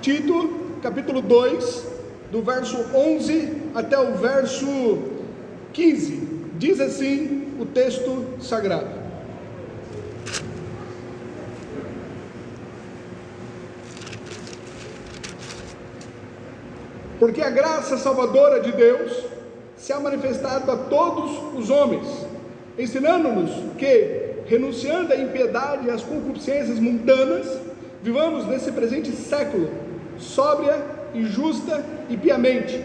Tito, capítulo 2, do verso 11 até o verso 15, diz assim o texto sagrado: Porque a graça salvadora de Deus se ha manifestado a todos os homens, ensinando-nos que, renunciando à impiedade e às concupiscências mundanas, vivamos nesse presente século sóbria e justa e piamente,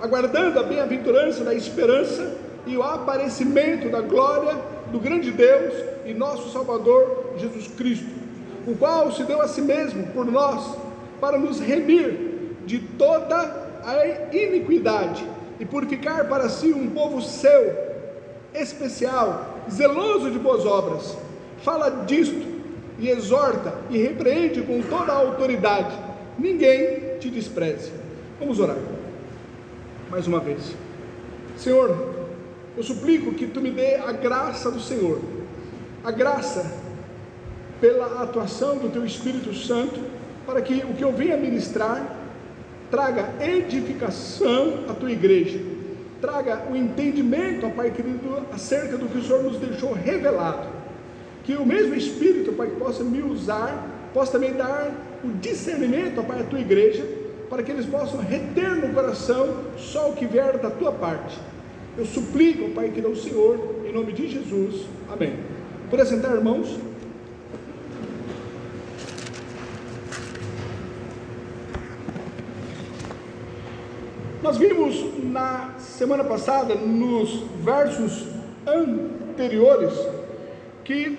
aguardando a bem-aventurança da esperança e o aparecimento da glória do grande Deus e nosso Salvador Jesus Cristo, o qual se deu a si mesmo por nós, para nos remir de toda a iniquidade e purificar para si um povo seu, especial, zeloso de boas obras. Fala disto e exorta e repreende com toda a autoridade. Ninguém te despreze. Vamos orar mais uma vez. Senhor, eu suplico que tu me dê a graça do Senhor, a graça pela atuação do teu Espírito Santo, para que o que eu venha ministrar traga edificação à tua igreja, traga o entendimento, ó Pai querido, acerca do que o Senhor nos deixou revelado, que o mesmo Espírito, Pai, que possa me usar, possa também dar o discernimento, ó Pai, à tua igreja, para que eles possam reter no coração só o que vier da tua parte. Eu suplico, ó Pai, que dá o Senhor, em nome de Jesus, amém. Por assentar, irmãos. Nós vimos na semana passada, nos versos anteriores, que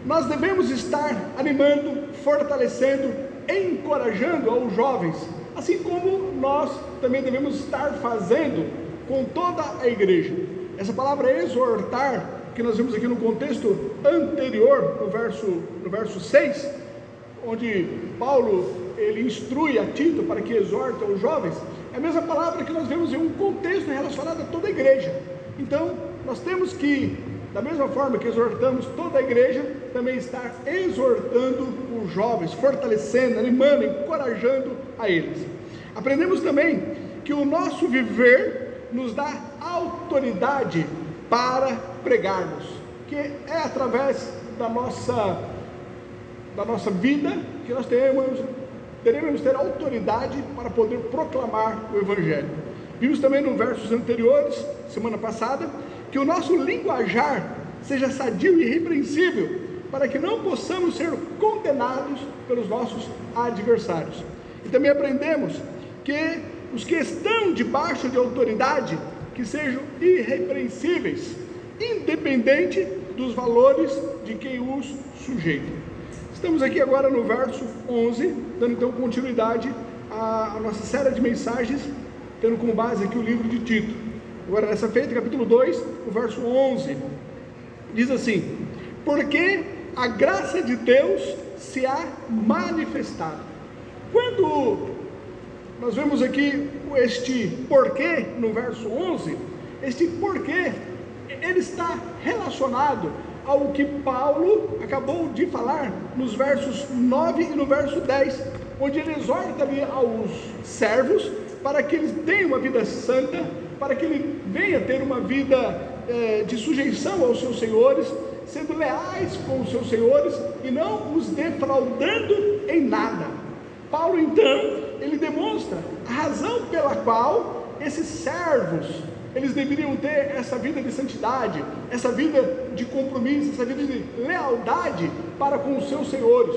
nós devemos estar animando, fortalecendo, encorajando aos jovens, assim como nós também devemos estar fazendo com toda a igreja. Essa palavra exortar, que nós vimos aqui no contexto anterior, no verso 6, onde Paulo ele instrui a Tito para que exorte aos jovens, é a mesma palavra que nós vemos em um contexto relacionado a toda a igreja. Então, nós temos que, da mesma forma que exortamos toda a igreja, também estar exortando os jovens, fortalecendo, animando, encorajando a eles. Aprendemos também que o nosso viver nos dá autoridade para pregarmos, que é através da nossa vida que nós teremos ter autoridade para poder proclamar o Evangelho. Vimos também nos versos anteriores, semana passada, que o nosso linguajar seja sadio e irrepreensível, para que não possamos ser condenados pelos nossos adversários. E também aprendemos que os que estão debaixo de autoridade, que sejam irrepreensíveis, independente dos valores de quem os sujeita. Estamos aqui agora no verso 11, dando então continuidade à nossa série de mensagens, tendo como base aqui o livro de Tito. Agora nessa feita, capítulo 2, o verso 11, diz assim: Porque a graça de Deus se há manifestado. Quando nós vemos aqui este porquê no verso 11, este porquê, ele está relacionado ao que Paulo acabou de falar nos versos 9 e no verso 10, onde ele exorta ali aos servos para que eles tenham uma vida santa, para que ele venha ter uma vida de sujeição aos seus senhores, sendo leais com os seus senhores e não os defraudando em nada. Paulo então, ele demonstra a razão pela qual esses servos eles deveriam ter essa vida de santidade, essa vida de compromisso, essa vida de lealdade para com os seus senhores,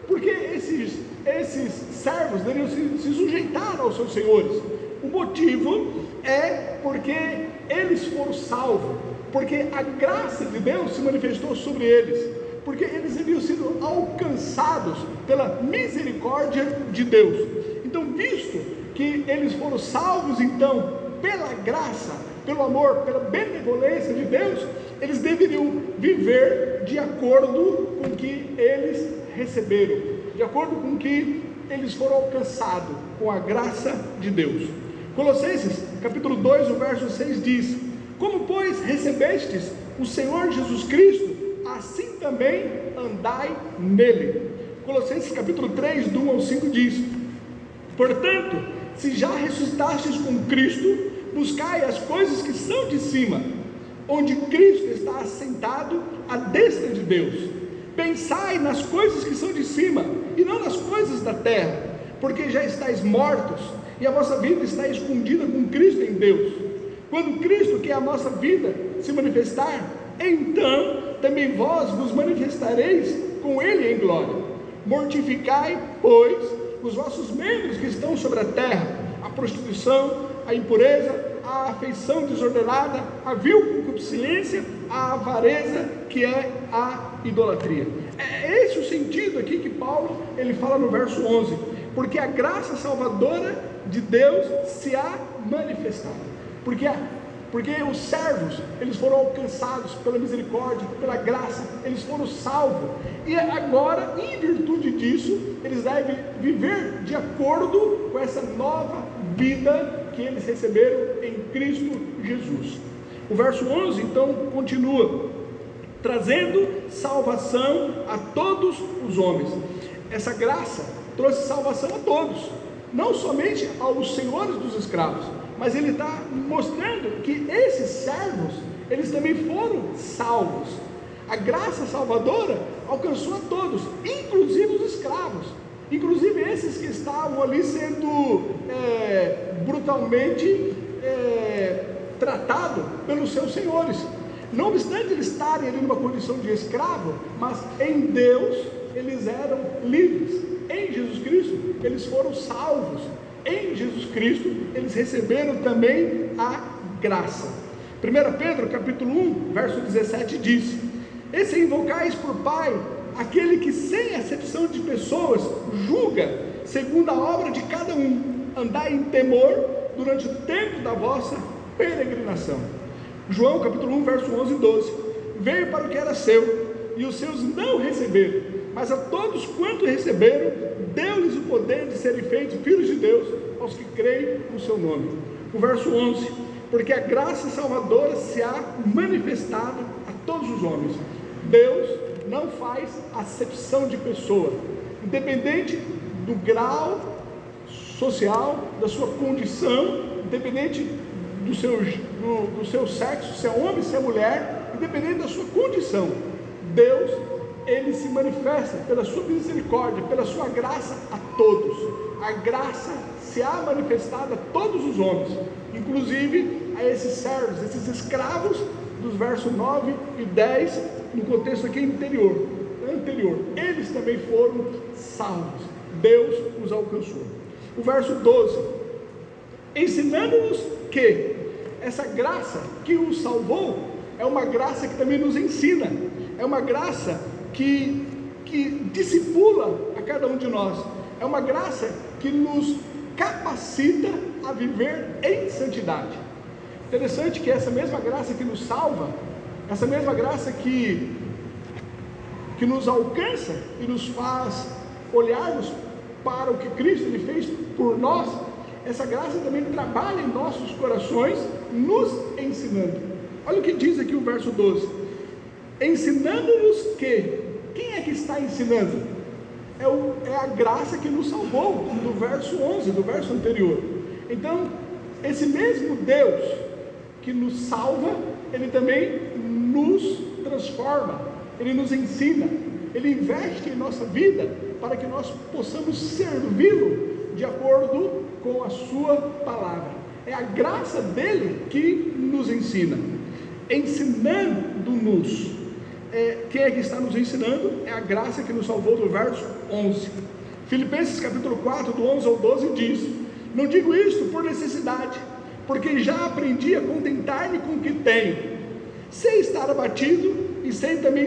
porque esses servos deveriam se sujeitar aos seus senhores. O motivo é porque eles foram salvos, porque a graça de Deus se manifestou sobre eles, porque eles haviam sido alcançados pela misericórdia de Deus. Então, visto que eles foram salvos, então, pela graça, pelo amor, pela benevolência de Deus, eles deveriam viver de acordo com o que eles receberam, de acordo com o que eles foram alcançados com a graça de Deus. Colossenses, capítulo 2, o verso 6 diz: Como, pois, recebestes o Senhor Jesus Cristo, assim também andai nele. Colossenses, capítulo 3, do 1 ao 5 diz: Portanto, se já ressuscitastes com Cristo, buscai as coisas que são de cima, onde Cristo está assentado à destra de Deus. Pensai nas coisas que são de cima, e não nas coisas da terra, porque já estáis mortos, e a vossa vida está escondida com Cristo em Deus. Quando Cristo, que é a nossa vida, se manifestar, então também vós vos manifestareis com Ele em glória. Mortificai, pois, os vossos membros que estão sobre a terra: a prostituição, a impureza, a afeição desordenada, a vil concupiscência, a avareza, que é a idolatria. É esse o sentido aqui que Paulo ele fala no verso 11, porque a graça salvadora de Deus se há manifestado. Porque os servos, eles foram alcançados pela misericórdia, pela graça, eles foram salvos, e agora, em virtude disso, eles devem viver de acordo com essa nova vida que eles receberam em Cristo Jesus. O verso 11 então continua, trazendo salvação a todos os homens. Essa graça trouxe salvação a todos, não somente aos senhores dos escravos, mas ele está mostrando que esses servos, eles também foram salvos. A graça salvadora alcançou a todos, inclusive os escravos, inclusive esses que estavam ali sendo brutalmente tratados pelos seus senhores. Não obstante eles estarem ali numa condição de escravo, mas em Deus eles eram livres. Em Jesus Cristo eles foram salvos. Em Jesus Cristo eles receberam também a graça. 1 Pedro capítulo 1 verso 17 diz: e se invocais por Pai aquele que sem acepção de pessoas julga segundo a obra de cada um, andai em temor durante o tempo da vossa peregrinação. João capítulo 1 verso 11 e 12: veio para o que era seu, e os seus não receberam, mas a todos quanto receberam, deu-lhes o poder de serem feitos filhos de Deus, aos que creem no seu nome. O verso 11: porque a graça salvadora se há manifestado a todos os homens. Deus não faz acepção de pessoa, independente do grau social, da sua condição, independente do seu sexo, se é homem, se é mulher, independente da sua condição. Deus, ele se manifesta pela sua misericórdia, pela sua graça a todos. A graça se há manifestado a todos os homens, inclusive a esses servos, esses escravos dos versos 9 e 10, no contexto aqui anterior, eles também foram salvos. Deus os alcançou. O verso 12: ensinando-nos que essa graça que os salvou é uma graça que também nos ensina, é uma graça que discipula a cada um de nós, é uma graça que nos capacita a viver em santidade. Interessante que essa mesma graça que nos salva, essa mesma graça que nos alcança e nos faz olharmos para o que Cristo lhe fez por nós, essa graça também trabalha em nossos corações, nos ensinando. Olha o que diz aqui o verso 12: ensinando-nos que, quem é que está ensinando? É a graça que nos salvou, do verso 11, do verso anterior. Então, esse mesmo Deus que nos salva, ele também nos transforma, ele nos ensina, ele investe em nossa vida para que nós possamos servi-lo de acordo com a sua palavra. É a graça dele que nos ensina, ensinando-nos. Quem é que está nos ensinando? É a graça que nos salvou, do verso 11. Filipenses capítulo 4, do 11 ao 12 diz: não digo isto por necessidade, porque já aprendi a contentar-me com o que tenho, sem estar abatido e sem também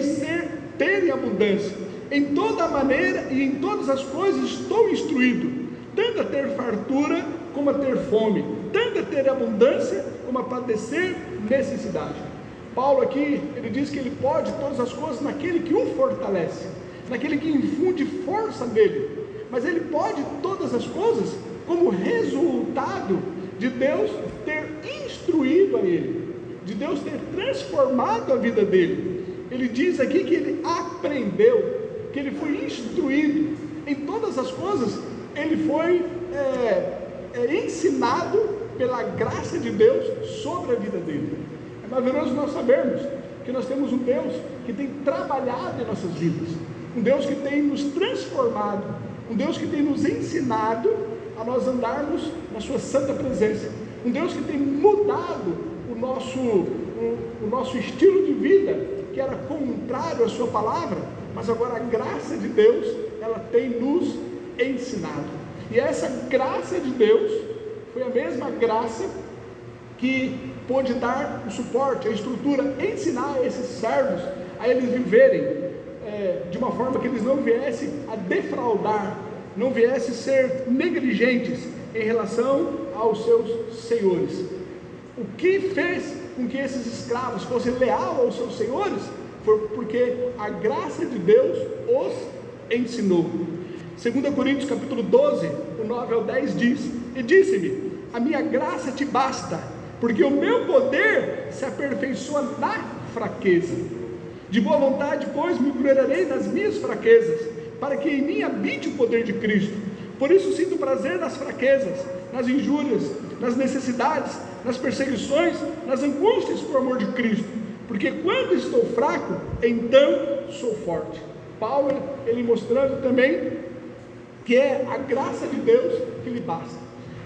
ter em abundância. Em toda a maneira e em todas as coisas estou instruído, tanto a ter fartura como a ter fome, tanto a ter abundância como a padecer necessidade. Paulo aqui, ele diz que ele pode todas as coisas naquele que o fortalece, naquele que infunde força nele, mas ele pode todas as coisas como resultado de Deus ter instruído a ele, de Deus ter transformado a vida dele. Ele diz aqui que ele aprendeu, que ele foi instruído em todas as coisas, ele foi ensinado pela graça de Deus sobre a vida dele. É maravilhoso nós sabermos que nós temos um Deus que tem trabalhado em nossas vidas, um Deus que tem nos transformado, um Deus que tem nos ensinado a nós andarmos na sua santa presença, um Deus que tem mudado o nosso estilo de vida, que era contrário à sua palavra, mas agora a graça de Deus, ela tem nos ensinado. E essa graça de Deus foi a mesma graça que pôde dar o suporte, a estrutura, ensinar esses servos a eles viverem de uma forma que eles não viessem a defraudar, não viessem a ser negligentes em relação aos seus senhores. O que fez com que esses escravos fossem leais aos seus senhores foi porque a graça de Deus os ensinou. 2 Coríntios capítulo 12, o 9 ao 10 diz: e disse-me, a minha graça te basta, porque o meu poder se aperfeiçoa na fraqueza. De boa vontade, pois, me gloriarei nas minhas fraquezas, para que em mim habite o poder de Cristo. Por isso sinto prazer nas fraquezas, nas injúrias, nas necessidades, nas perseguições, nas angústias por amor de Cristo, porque quando estou fraco, então sou forte. Paulo, ele mostrando também que é a graça de Deus que lhe basta,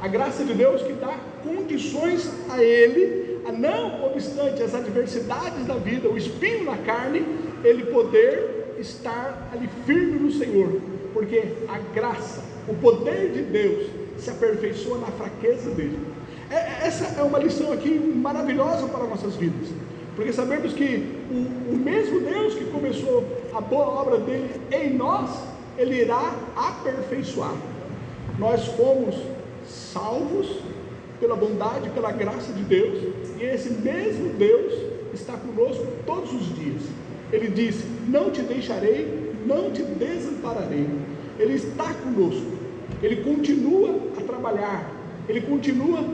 a graça de Deus que dá condições a ele, a não obstante as adversidades da vida, o espinho na carne, ele poder estar ali firme no Senhor, porque a graça, o poder de Deus se aperfeiçoa na fraqueza dele. Essa é uma lição aqui maravilhosa para nossas vidas, porque sabemos que o mesmo Deus que começou a boa obra dele em nós, ele irá aperfeiçoar. Nós fomos salvos pela bondade, pela graça de Deus, e esse mesmo Deus está conosco todos os dias. Ele disse: não te deixarei, não te desampararei. Ele está conosco, ele continua a trabalhar, ele continua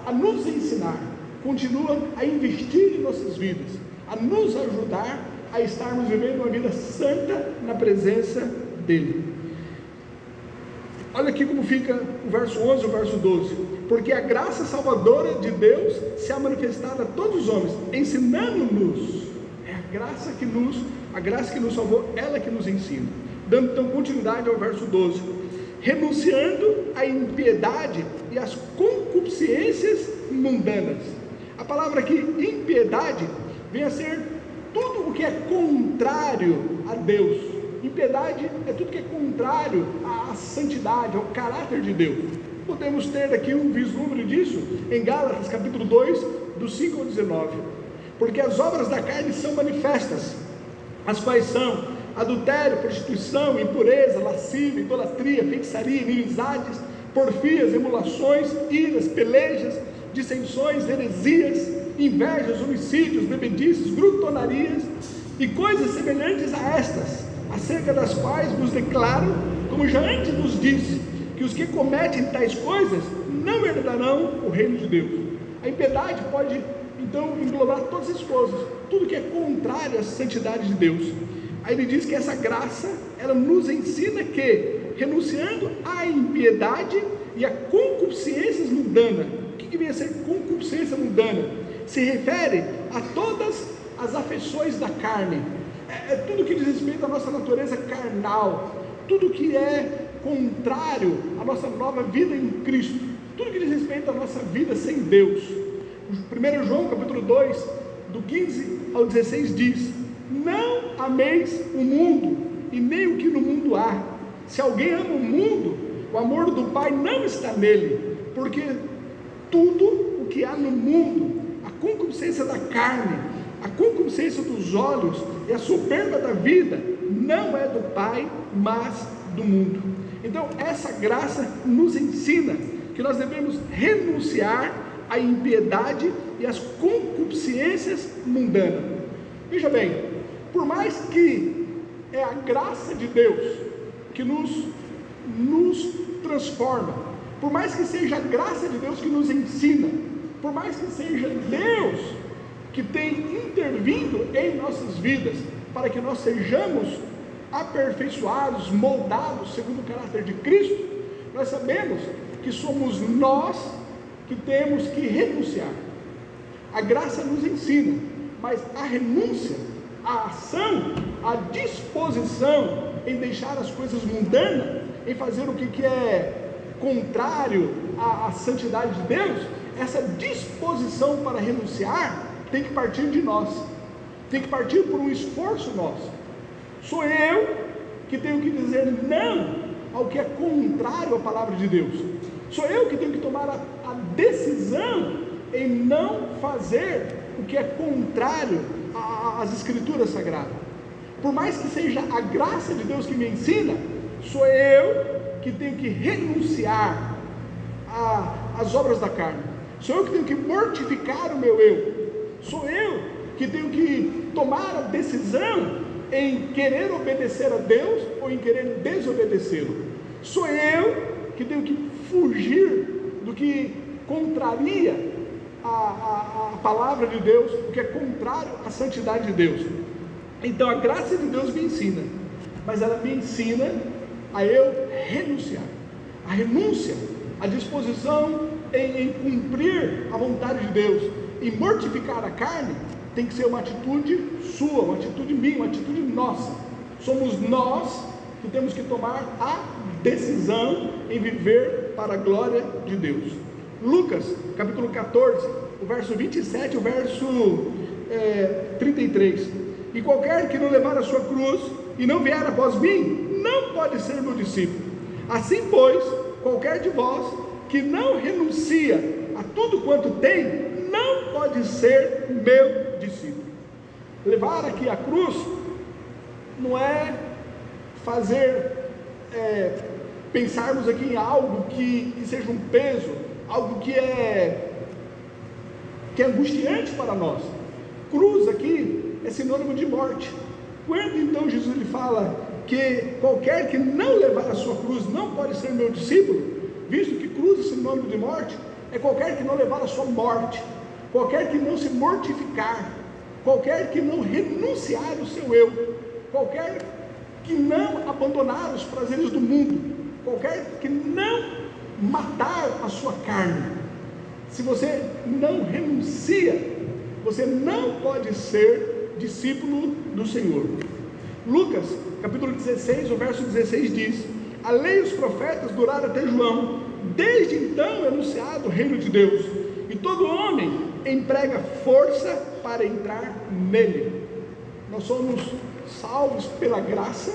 a nos ensinar, continua a investir em nossas vidas, a nos ajudar a estarmos vivendo uma vida santa na presença dele. Olha aqui como fica o verso 11 e o verso 12: porque a graça salvadora de Deus se há manifestado a todos os homens, ensinando-nos. É a graça que nos salvou, ela que nos ensina. Dando então continuidade ao verso 12: renunciando à impiedade e às concupiscências mundanas. A palavra aqui, impiedade, vem a ser tudo o que é contrário a Deus. Impiedade é tudo que é contrário à santidade, ao caráter de Deus. Podemos ter aqui um vislumbre disso em Gálatas capítulo 2, do 5 ao 19. Porque as obras da carne são manifestas, as quais são adultério, prostituição, impureza, lascívia, idolatria, feitiçaria, inimizades, porfias, emulações, iras, pelejas, dissensões, heresias, invejas, homicídios, bebedices, glutonarias e coisas semelhantes a estas, acerca das quais vos declaro, como já antes vos disse, que os que cometem tais coisas não herdarão o reino de Deus. A impiedade pode então englobar todas as coisas, tudo que é contrário à santidade de Deus. Aí ele diz que essa graça, ela nos ensina que, renunciando à impiedade e a concupiscências mundanas. O que vem a ser concupiscência mundana? Se refere a todas as afeições da carne, é tudo que diz respeito à nossa natureza carnal, tudo que é contrário à nossa nova vida em Cristo, tudo que diz respeito à nossa vida sem Deus. 1 João capítulo 2, do 15 ao 16 diz: não ameis o mundo e nem o que no mundo há. Se alguém ama o mundo, o amor do Pai não está nele, porque tudo o que há no mundo, a concupiscência da carne, a concupiscência dos olhos e a soberba da vida, não é do Pai, mas do mundo. Então essa graça nos ensina que nós devemos renunciar à impiedade e às concupiscências mundanas. Veja bem, por mais que é a graça de Deus que nos transforma, por mais que seja a graça de Deus que nos ensina, por mais que seja Deus que tem intervindo em nossas vidas, para que nós sejamos aperfeiçoados, moldados segundo o caráter de Cristo, nós sabemos que somos nós que temos que renunciar. A graça nos ensina, mas a renúncia, a ação, a disposição em deixar as coisas mundanas, em fazer o que é contrário à santidade de Deus, essa disposição para renunciar tem que partir de nós, tem que partir por um esforço nosso. Sou eu que tenho que dizer não ao que é contrário à palavra de Deus. Sou eu que tenho que tomar a decisão em não fazer o que é contrário às escrituras sagradas. Por mais que seja a graça de Deus que me ensina, sou eu que tenho que renunciar às obras da carne. Sou eu que tenho que mortificar o meu eu. Sou eu que tenho que tomar a decisão em querer obedecer a Deus ou em querer desobedecê-lo. Sou eu que tenho que fugir do que contraria a palavra de Deus, o que é contrário à santidade de Deus. Então a graça de Deus me ensina, mas ela me ensina a eu renunciar. A renúncia, a disposição em cumprir a vontade de Deus, em mortificar a carne, tem que ser uma atitude sua, uma atitude minha, uma atitude nossa. Somos nós que temos que tomar a decisão em viver para a glória de Deus. Lucas, capítulo 14, o verso 27, o verso 33. E qualquer que não levar a sua cruz e não vier após mim, não pode ser meu discípulo. Assim, pois, qualquer de vós que não renuncia a tudo quanto tem, não pode ser meu discípulo. Levar aqui a cruz não é fazer, pensarmos aqui em algo que seja um peso, algo que é angustiante para nós. Cruz aqui é sinônimo de morte. Quando então Jesus lhe fala que qualquer que não levar a sua cruz não pode ser meu discípulo, visto que cruz é sinônimo de morte, é qualquer que não levar a sua morte, qualquer que não se mortificar, qualquer que não renunciar o seu eu, qualquer que não abandonar os prazeres do mundo, qualquer que não matar a sua carne. Se você não renuncia, você não pode ser discípulo do Senhor. Lucas, capítulo 16, o verso 16 diz: a lei e os profetas duraram até João, desde então é anunciado o reino de Deus, e todo homem emprega força para entrar nele. Nós somos salvos pela graça,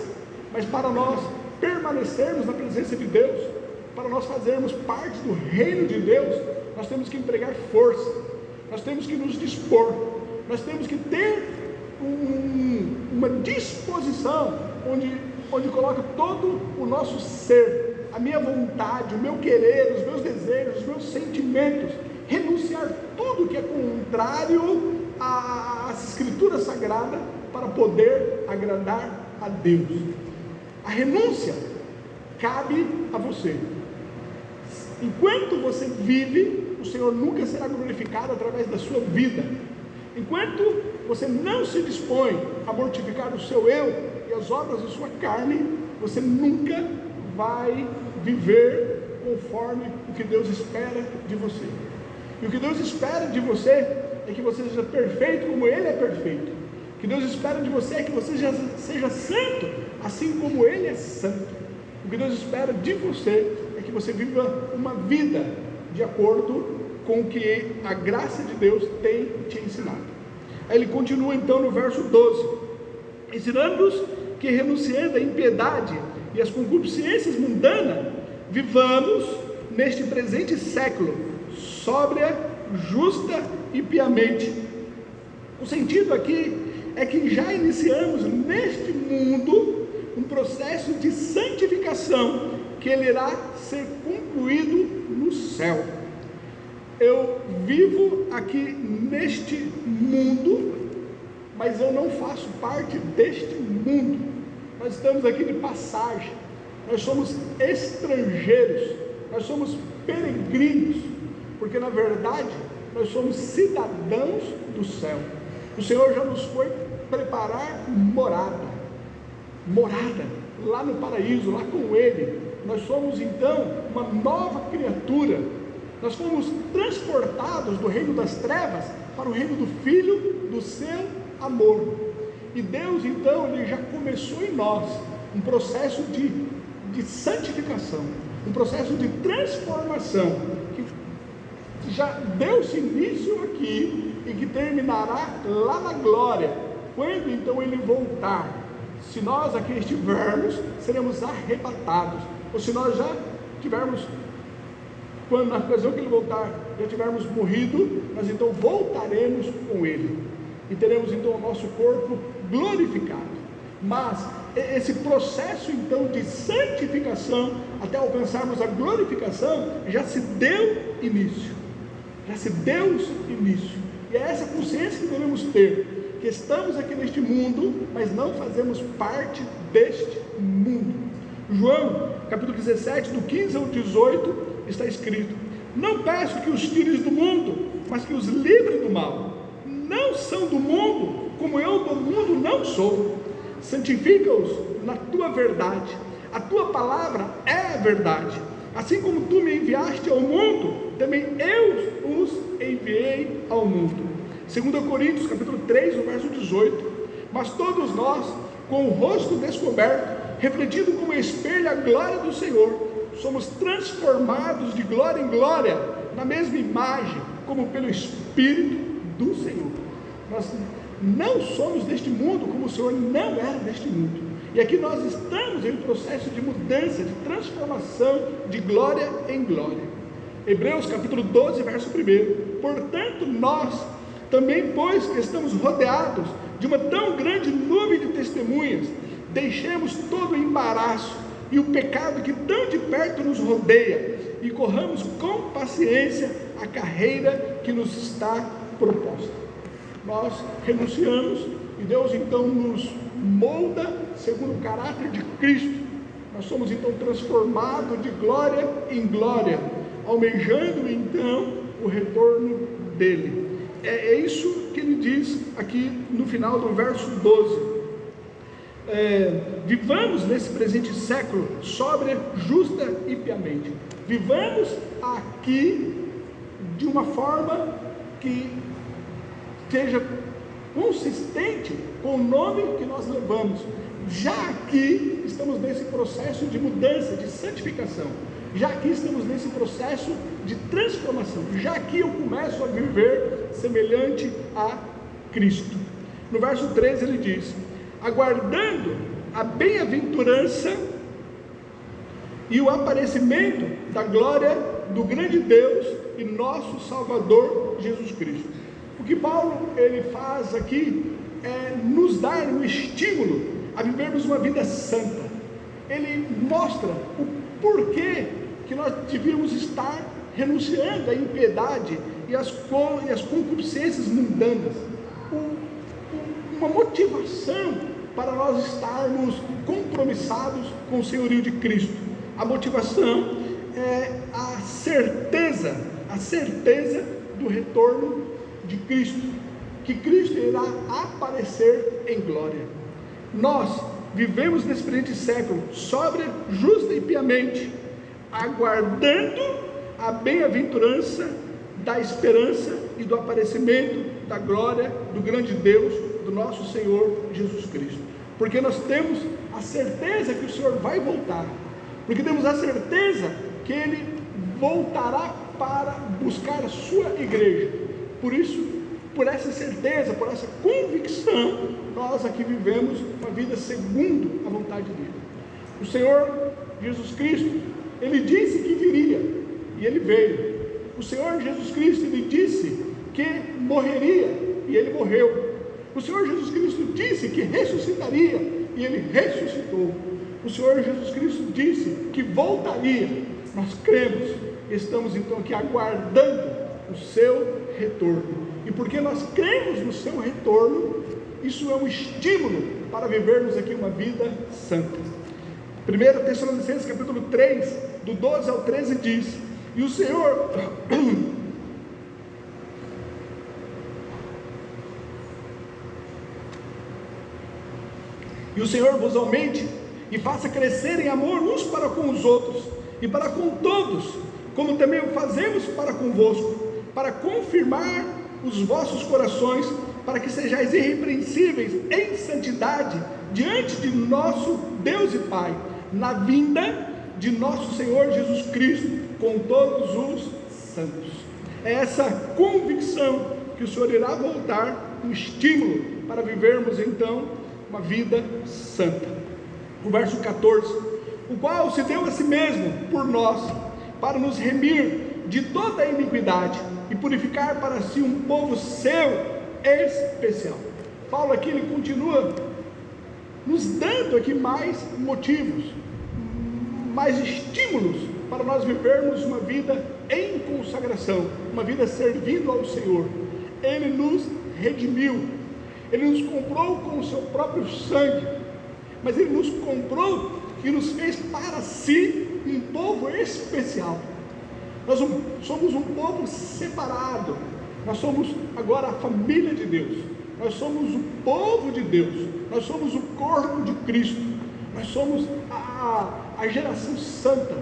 mas para nós permanecermos na presença de Deus, para nós fazermos parte do reino de Deus, nós temos que empregar força, nós temos que nos dispor, nós temos que ter uma disposição onde coloca todo o nosso ser, a minha vontade, o meu querer, os meus desejos, os meus sentimentos, renunciar tudo que é contrário às escrituras sagradas para poder agradar a Deus. A renúncia cabe a você. Enquanto você vive, o Senhor nunca será glorificado através da sua vida. Enquanto você não se dispõe a mortificar o seu eu e as obras da sua carne, você nunca vai viver conforme o que Deus espera de você. E o que Deus espera de você é que você seja perfeito como Ele é perfeito. O que Deus espera de você é que você seja santo, assim como Ele é santo. O que Deus espera de você é que você viva uma vida de acordo com o que a graça de Deus tem te ensinado. Aí ele continua então no verso 12: ensinando-nos que, renunciando à impiedade e às concupiscências mundanas, vivamos neste presente século sóbria, justa e piamente. O sentido aqui é que já iniciamos neste mundo um processo de santificação que ele irá ser concluído no céu. Eu vivo aqui neste mundo, mas eu não faço parte deste mundo. Nós estamos aqui de passagem, nós somos estrangeiros, nós somos peregrinos, porque na verdade nós somos cidadãos do céu. O Senhor já nos foi preparar morada lá no paraíso, lá com Ele, nós somos então uma nova criatura. Nós fomos transportados do reino das trevas para o reino do Filho do seu amor. E Deus então, Ele já começou em nós um processo de santificação, um processo de transformação, que já deu-se início aqui e que terminará lá na glória, quando então Ele voltar. Se nós aqui estivermos, seremos arrebatados, ou se nós já tivermos, quando na ocasião que Ele voltar, já tivermos morrido, nós então voltaremos com Ele, e teremos então o nosso corpo glorificado. Mas esse processo então de santificação, até alcançarmos a glorificação, já se deu início, e é essa consciência que devemos ter, que estamos aqui neste mundo, mas não fazemos parte deste mundo. João, capítulo 17, do 15 ao 18, está escrito: não peço que os tires do mundo, mas que os livre do mal. Não são do mundo, como eu do mundo não sou. Santifica-os na tua verdade, a tua palavra é a verdade. Assim como tu me enviaste ao mundo, também eu os enviei ao mundo. 2 Coríntios capítulo 3, no verso 18: mas todos nós, com o rosto descoberto, refletindo como espelho a glória do Senhor, somos transformados de glória em glória, na mesma imagem, como pelo Espírito do Senhor. Nós não somos deste mundo, como o Senhor não era deste mundo. E aqui nós estamos em um processo de mudança, de transformação, de glória em glória. Hebreus capítulo 12, verso 1: portanto nós também, pois que estamos rodeados de uma tão grande nuvem de testemunhas, deixemos todo o embaraço e o pecado que tão de perto nos rodeia, e corramos com paciência a carreira que nos está proposta. Nós renunciamos, e Deus então nos molda segundo o caráter de Cristo. Nós somos então transformados de glória em glória, almejando então o retorno dele. É isso que ele diz aqui no final do verso 12. Vivamos nesse presente século sóbria, justa e piamente. Vivamos aqui de uma forma que seja consistente com o nome que nós levamos. Já aqui estamos nesse processo de mudança, de santificação. Já aqui estamos nesse processo de transformação. Já aqui eu começo a viver semelhante a Cristo. No verso 13 ele diz: aguardando a bem-aventurança e o aparecimento da glória do grande Deus e nosso Salvador Jesus Cristo. O que Paulo ele faz aqui é nos dar um estímulo a vivermos uma vida santa. Ele mostra o porquê que nós devíamos estar renunciando à impiedade e às concupiscências mundanas. Uma motivação para nós estarmos compromissados com o senhorio de Cristo. A motivação é a certeza do retorno de Cristo, que Cristo irá aparecer em glória. Nós vivemos nesse presente século sóbria, justa e piamente, aguardando a bem-aventurança da esperança e do aparecimento da glória do grande Deus, do nosso Senhor Jesus Cristo. Porque nós temos a certeza que o Senhor vai voltar, porque temos a certeza que Ele voltará para buscar a sua igreja. Por isso, por essa certeza, por essa convicção, nós aqui vivemos uma vida segundo a vontade dele. O Senhor Jesus Cristo, Ele disse que viria, e Ele veio. O Senhor Jesus Cristo, Ele disse que morreria, e Ele morreu. O Senhor Jesus Cristo disse que ressuscitaria, e Ele ressuscitou. O Senhor Jesus Cristo disse que voltaria. Nós cremos, estamos então aqui aguardando o seu retorno. E porque nós cremos no seu retorno, isso é um estímulo para vivermos aqui uma vida santa. 1 Tessalonicenses capítulo 3, do 12 ao 13 diz: e o Senhor vos aumente e faça crescer em amor uns para com os outros e para com todos, como também o fazemos para convosco, para confirmar os vossos corações, para que sejais irrepreensíveis em santidade diante de nosso Deus e Pai, na vinda de nosso Senhor Jesus Cristo, com todos os santos. É essa convicção que o Senhor irá voltar, um estímulo para vivermos então uma vida santa. O verso 14: o qual se deu a si mesmo por nós, para nos remir de toda a iniquidade e purificar para si um povo seu especial. Paulo aqui ele continua nos dando aqui mais motivos, mais estímulos para nós vivermos uma vida em consagração, uma vida servindo ao Senhor. Ele nos redimiu, Ele nos comprou com o seu próprio sangue, mas Ele nos comprou e nos fez para si um povo especial. Nós somos um povo separado, nós somos agora a família de Deus, nós somos o povo de Deus, nós somos o corpo de Cristo, nós somos a geração santa.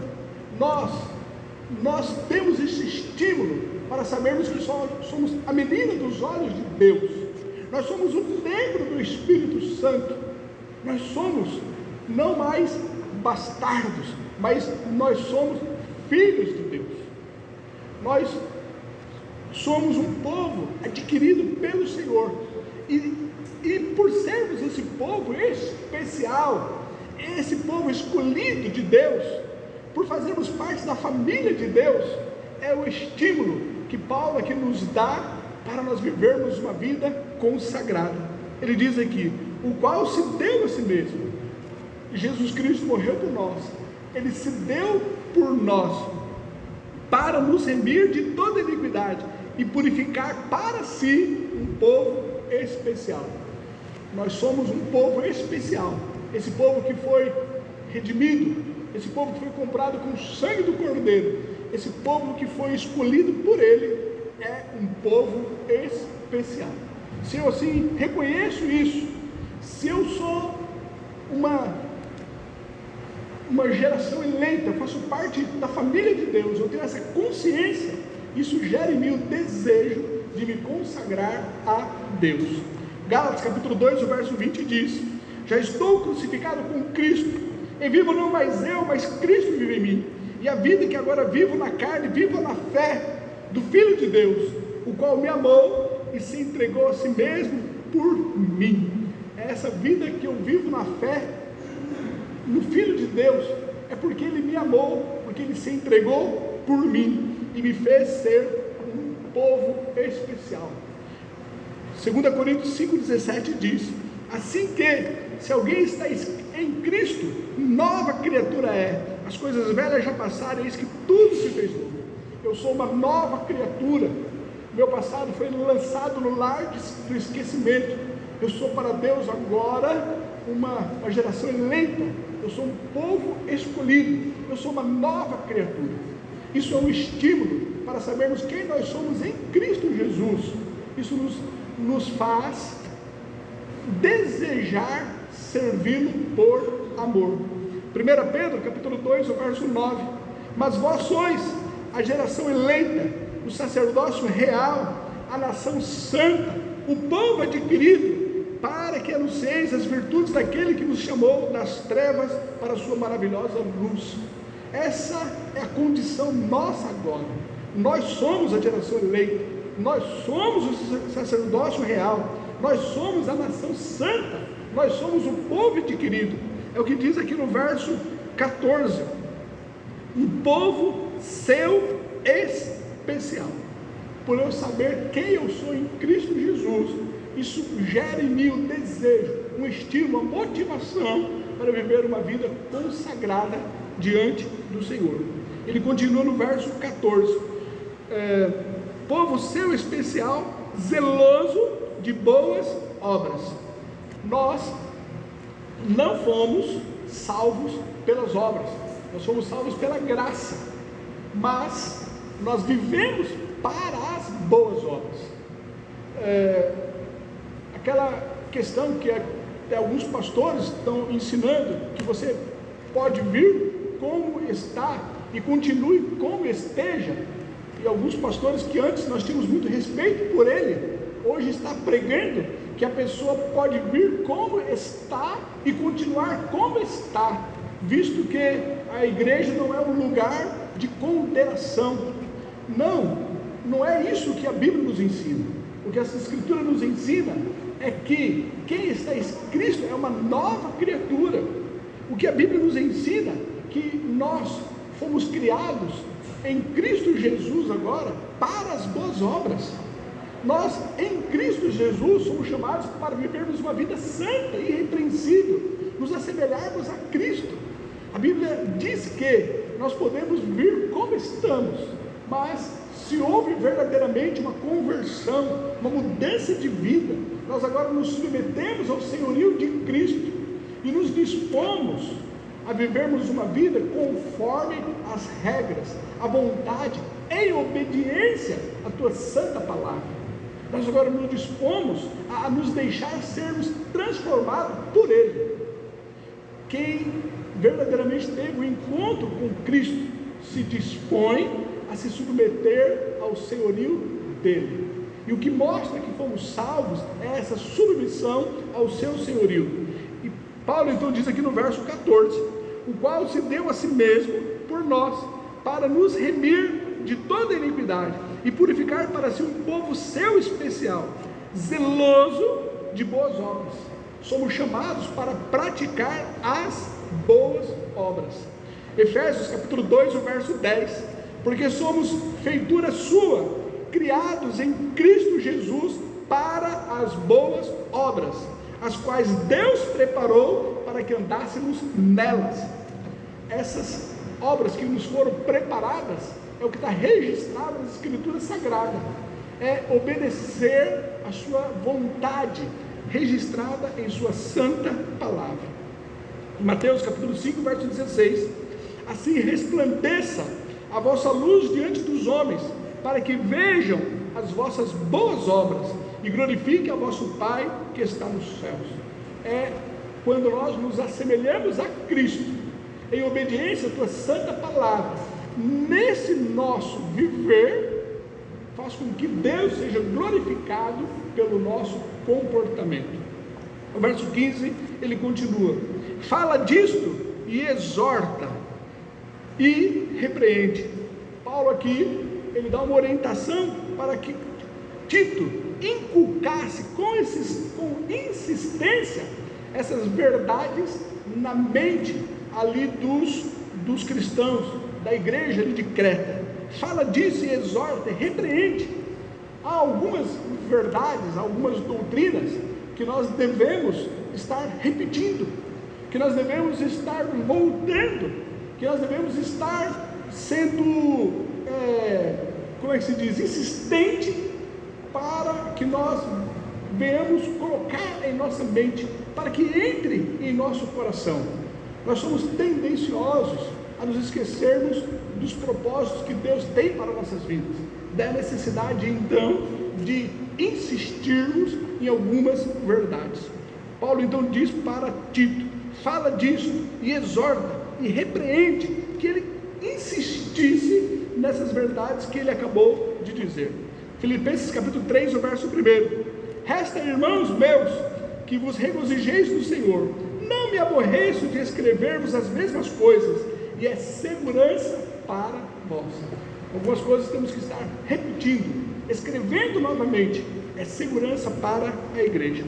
Nós temos esse estímulo para sabermos que somos a menina dos olhos de Deus, nós somos um membro do Espírito Santo, nós somos não mais bastardos, mas nós somos filhos de Deus, nós somos um povo adquirido pelo Senhor, e por sermos esse povo especial, esse povo escolhido de Deus, por fazermos parte da família de Deus, é o estímulo que Paulo aqui nos dá para nós vivermos uma vida consagrada. Ele diz aqui: o qual se deu a si mesmo. Jesus Cristo morreu por nós, Ele se deu por nós, para nos remir de toda iniquidade e purificar para si um povo especial. Nós somos um povo especial, esse povo que foi redimido, esse povo que foi comprado com o sangue do Cordeiro, esse povo que foi escolhido por Ele, é um povo especial. Se eu assim reconheço isso, se eu sou uma geração eleita, eu faço parte da família de Deus, eu tenho essa consciência, isso gera em mim o desejo de me consagrar a Deus. Gálatas capítulo 2, o verso 20 diz: já estou crucificado com Cristo, e vivo não mais eu, mas Cristo vive em mim, e a vida que agora vivo na carne, vivo na fé do Filho de Deus, o qual me amou e se entregou a si mesmo por mim. É essa vida que eu vivo na fé no Filho de Deus, é porque Ele me amou, porque Ele se entregou por mim e me fez ser um povo especial. 2 Coríntios 5,17 diz: assim que, se alguém está em Cristo, nova criatura é, as coisas velhas já passaram, eis que tudo se fez novo. Eu sou uma nova criatura, meu passado foi lançado no lar do esquecimento, eu sou para Deus agora uma geração eleita, eu sou um povo escolhido, eu sou uma nova criatura. Isso é um estímulo para sabermos quem nós somos em Cristo Jesus. Isso nos faz desejar servi-lo por amor. 1 Pedro capítulo 2, o verso 9: mas vós sois a geração eleita, o sacerdócio real, a nação santa, o povo adquirido, para que anuncieis as virtudes daquele que nos chamou das trevas para a sua maravilhosa luz. Essa é a condição nossa agora. Nós somos a geração eleita, nós somos o sacerdócio real, nós somos a nação santa, nós somos o povo adquirido. É o que diz aqui no verso 14: um povo seu especial. Por eu saber quem eu sou em Cristo Jesus, isso gera em mim um desejo, um estímulo, uma motivação para viver uma vida consagrada diante do Senhor. Ele continua no verso 14: povo seu especial, zeloso de boas obras. Nós não fomos salvos pelas obras, nós fomos salvos pela graça, mas nós vivemos para as boas obras. Aquela questão que alguns pastores estão ensinando, que você pode vir como está e continue como esteja. E alguns pastores que antes nós tínhamos muito respeito por ele, hoje está pregando que a pessoa pode vir como está e continuar como está, visto que a igreja não é um lugar de condenação. Não é isso que a Bíblia nos ensina. O que essa Escritura nos ensina é que quem está em Cristo é uma nova criatura. O que a Bíblia nos ensina é que nós fomos criados em Cristo Jesus agora para as boas obras. Nós em Cristo Jesus somos chamados para vivermos uma vida santa e irrepreensível, nos assemelharmos a Cristo. A Bíblia diz que nós podemos vir como estamos, mas se houve verdadeiramente uma conversão, uma mudança de vida, nós agora nos submetemos ao senhorio de Cristo e nos dispomos a vivermos uma vida conforme as regras, a vontade, em obediência à tua santa palavra. Nós agora nos dispomos a nos deixar sermos transformados por Ele. Quem verdadeiramente teve um encontro com Cristo se dispõe a se submeter ao senhorio dele. E o que mostra que fomos salvos é essa submissão ao seu senhorio. E Paulo então diz aqui no verso 14: o qual se deu a si mesmo por nós, para nos remir de toda iniquidade e purificar para si um povo seu especial, zeloso de boas obras. Somos chamados para praticar as boas obras. Efésios capítulo 2, o verso 10: porque somos feitura sua, criados em Cristo Jesus para as boas obras, as quais Deus preparou para que andássemos nelas. Essas obras que nos foram preparadas é o que está registrado nas Escrituras Sagradas, é obedecer a sua vontade, registrada em sua santa palavra. Mateus capítulo 5, verso 16: assim resplandeça a vossa luz diante dos homens, para que vejam as vossas boas obras e glorifiquem a vosso Pai que está nos céus. É quando nós nos assemelhamos a Cristo, em obediência à tua santa palavra, nesse nosso viver, faz com que Deus seja glorificado pelo nosso comportamento. O verso 15, ele continua: fala disto e exorta e repreende. Paulo aqui, ele dá uma orientação para que Tito inculcasse com insistência essas verdades na mente ali dos cristãos, da igreja ali de Creta. Fala disso e exorta, repreende. Há algumas verdades, algumas doutrinas que nós devemos estar repetindo, que nós devemos estar voltando, que nós devemos estar sendo, insistente, para que nós venhamos colocar em nossa mente, para que entre em nosso coração. Nós somos tendenciosos a nos esquecermos dos propósitos que Deus tem para nossas vidas, da necessidade então de insistirmos em algumas verdades. Paulo então diz para Tito: fala disso e exorta e repreende, que ele insistisse nessas verdades que ele acabou de dizer. Filipenses capítulo 3, o verso 1: resta, irmãos meus, que vos regozijeis no Senhor. Não me aborreço de escrever-vos as mesmas coisas, e é segurança para vós. Algumas coisas temos que estar repetindo, escrevendo novamente, é segurança para a igreja.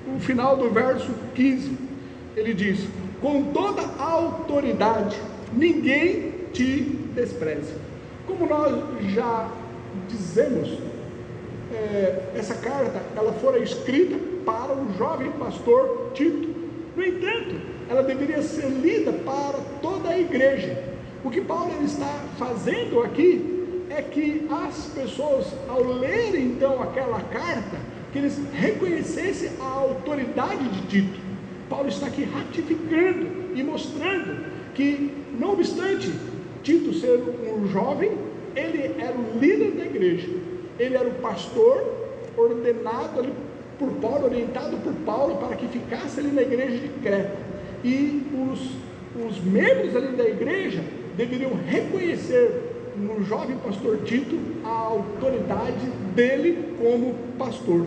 No final do verso 15, ele diz: com toda a autoridade, ninguém te despreze. Como nós já dizemos, essa carta, ela fora escrita para o jovem pastor Tito. No entanto, ela deveria ser lida para toda a igreja. O que Paulo está fazendo aqui é que as pessoas, ao lerem então aquela carta, que eles reconhecessem a autoridade de Tito. Paulo está aqui ratificando e mostrando que, não obstante Tito ser um jovem, ele era o líder da igreja, ele era o pastor ordenado ali por Paulo, orientado por Paulo para que ficasse ali na igreja de Creta. e os membros ali da igreja deveriam reconhecer no jovem pastor Tito a autoridade dele como pastor.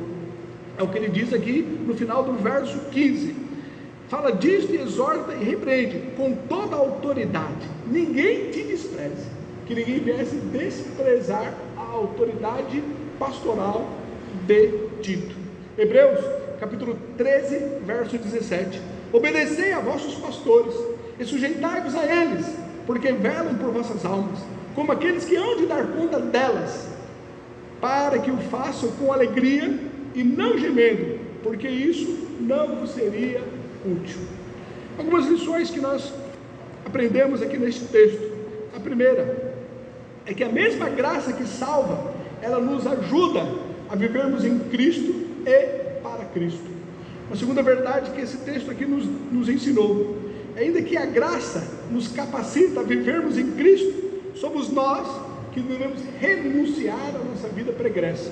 É o que ele diz aqui no final do verso 15. Fala disto e exorta e repreende com toda a autoridade. Ninguém te despreze, que ninguém viesse desprezar a autoridade pastoral de Tito. Hebreus capítulo 13, verso 17. Obedecei a vossos pastores e sujeitai-vos a eles, porque velam por vossas almas, como aqueles que hão de dar conta delas, para que o façam com alegria e não gemendo, porque isso não vos seria útil. Algumas lições que nós aprendemos aqui neste texto. A primeira é que a mesma graça que salva, ela nos ajuda a vivermos em Cristo e para Cristo. Uma segunda verdade que esse texto aqui nos ensinou, ainda que a graça nos capacita a vivermos em Cristo, somos nós que devemos renunciar à nossa vida pregressa.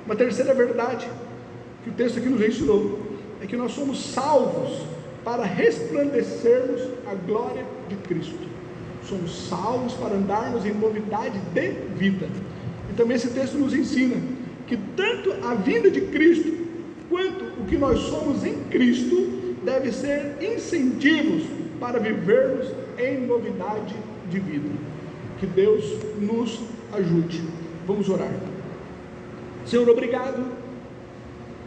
Uma terceira verdade que o texto aqui nos ensinou é que nós somos salvos para resplandecermos a glória de Cristo. Somos salvos para andarmos em novidade de vida. E também esse texto nos ensina que tanto a vinda de Cristo quanto o que nós somos em Cristo deve ser incentivos para vivermos em novidade de vida. Que Deus nos ajude. Vamos orar. Senhor, obrigado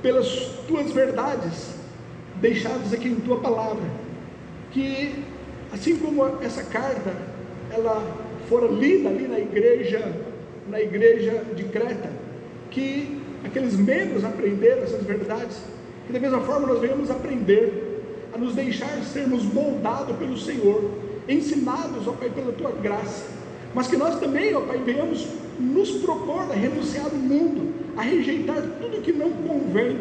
pelas tuas verdades deixadas aqui em tua palavra, que assim como essa carta ela fora lida ali na igreja de Creta, que aqueles membros aprenderam essas verdades, que da mesma forma nós venhamos aprender a nos deixar sermos moldados pelo Senhor, ensinados, ó Pai, pela tua graça, mas que nós também, ó Pai, venhamos nos propor a renunciar do mundo, a rejeitar tudo que não convém.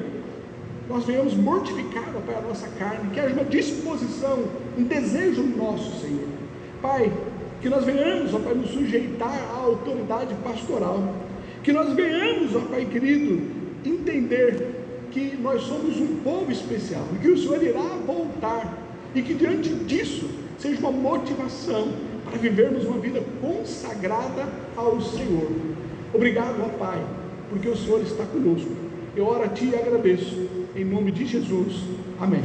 Nós venhamos mortificar, ó Pai, a nossa carne, que haja uma disposição, um desejo nosso, Senhor. Pai, que nós venhamos, ó Pai, nos sujeitar à autoridade pastoral, que nós venhamos, ó Pai querido, entender que nós somos um povo especial, e que o Senhor irá voltar, e que diante disso, seja uma motivação para vivermos uma vida consagrada ao Senhor. Obrigado, ó Pai, porque o Senhor está conosco. Eu oro a Ti e agradeço, em nome de Jesus, amém.